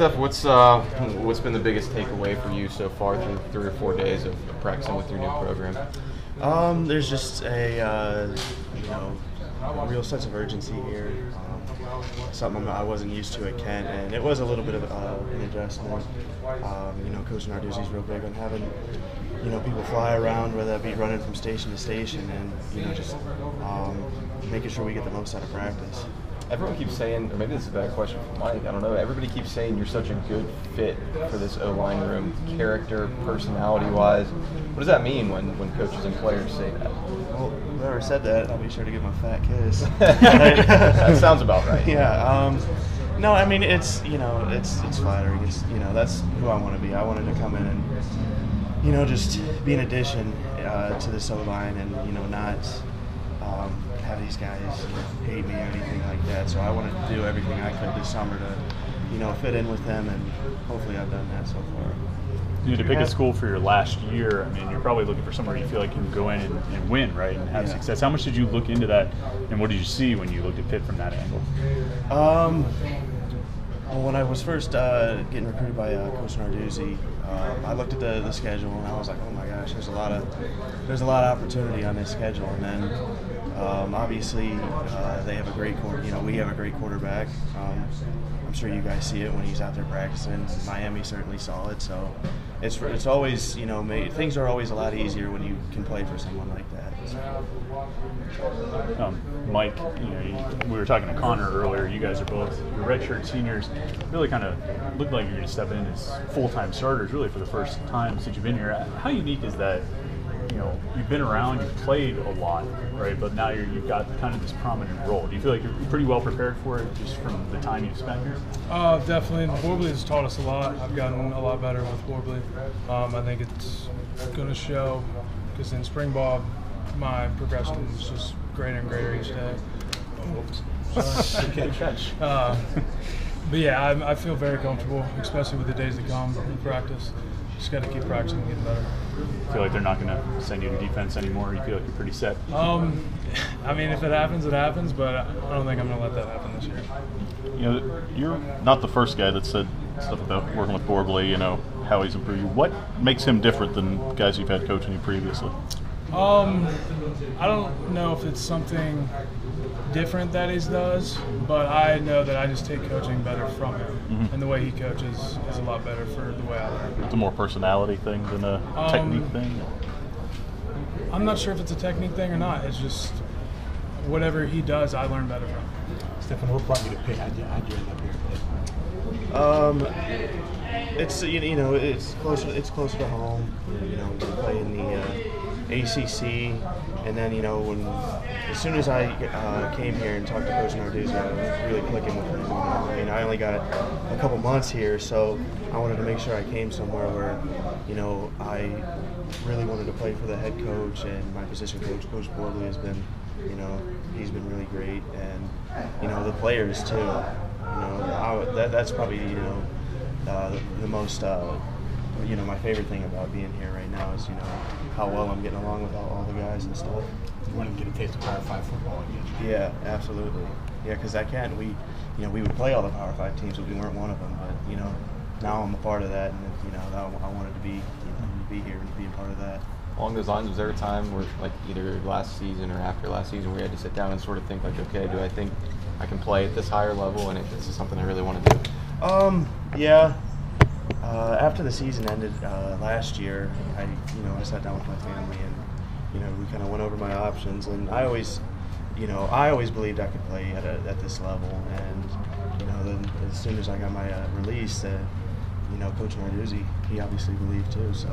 Steph, what's been the biggest takeaway for you so far through 3 or 4 days of practicing with your new program? There's just a real sense of urgency here. Something I wasn't used to at Kent, and it was a little bit of an adjustment. Coach Narduzzi's real big on having people fly around, whether that be running from station to station, and just making sure we get the most out of practice. Everyone keeps saying, or maybe this is a bad question for Mike, I don't know, everybody keeps saying you're such a good fit for this O-line room, character, personality-wise. What does that mean when coaches and players say that? Well, whoever said that, I'll be sure to give him a fat kiss. That sounds about right. Yeah. No, I mean, it's flattering. That's who I want to be. I wanted to come in and, just be an addition to this O-line and, not have these guys hate me or anything like that. So I wanted to do everything I could this summer to, fit in with them, and hopefully I've done that so far. You need to pick a school for your last year. I mean, you're probably looking for somewhere you feel like you can go in and win, right, and have success. How much did you look into that, and what did you see when you looked at Pitt from that angle? When I was first getting recruited by Coach Narduzzi, I looked at the schedule and I was like, oh my gosh, there's a lot of opportunity on this schedule. And then obviously they have a great we have a great quarterback. I'm sure you guys see it when he's out there practicing. Miami certainly saw it. So it's always things are always a lot easier when you can play for someone like that. Mike, we were talking to Connor earlier. You guys are both your redshirt seniors. Really kind of looked like you're going to step in as full-time starters, really for the first time since you've been here. How unique is that? You've been around, you've played a lot, right? But now you've got kind of this prominent role. Do you feel like you're pretty well prepared for it just from the time you've spent here? Definitely. Horbley has taught us a lot. I've gotten a lot better with Horbley. I think it's going to show because in spring ball, my progression is just greater and greater each day. Good catch. But yeah, I feel very comfortable, especially with the days to come in practice. Just got to keep practicing and getting better. You feel like they're not going to send you to defense anymore? You feel like you're pretty set? I mean, if it happens, it happens, but I don't think I'm going to let that happen this year. You're not the first guy that said stuff about working with Borbley, how he's improved you. What makes him different than guys you've had coaching you previously? I don't know if it's something different that he does, but I know that I just take coaching better from him, and the way he coaches is a lot better for the way I learn. It's a more personality thing than a technique thing? I'm not sure if it's a technique thing or not. It's just whatever he does, I learn better from. Stefano, what brought you to Pitt? How'd you end up here? It's closer to home. We play in the ACC, and then as soon as I came here and talked to Coach Narduzzi, I was really clicking with him. I only got a couple months here, so I wanted to make sure I came somewhere where I really wanted to play for the head coach and my position coach. Coach Borbley has been he's been really great, and the players too. That's probably the most my favorite thing about being here right now is how well I'm getting along with all the guys and stuff. You want to get a taste of Power 5 football again? Yeah, absolutely. Yeah, because we would play all the Power 5 teams, but we weren't one of them. But now I'm a part of that, and I wanted to be here and be a part of that. Along those lines, was there a time where, like, either last season or after last season, where you had to sit down and sort of think, like, okay, do I think I can play at this higher level, and this is something I really want to do? Yeah. After the season ended last year, I sat down with my family and we kind of went over my options, and I always believed I could play at this level, and then as soon as I got my release, Coach Narduzzi, he obviously believed too. So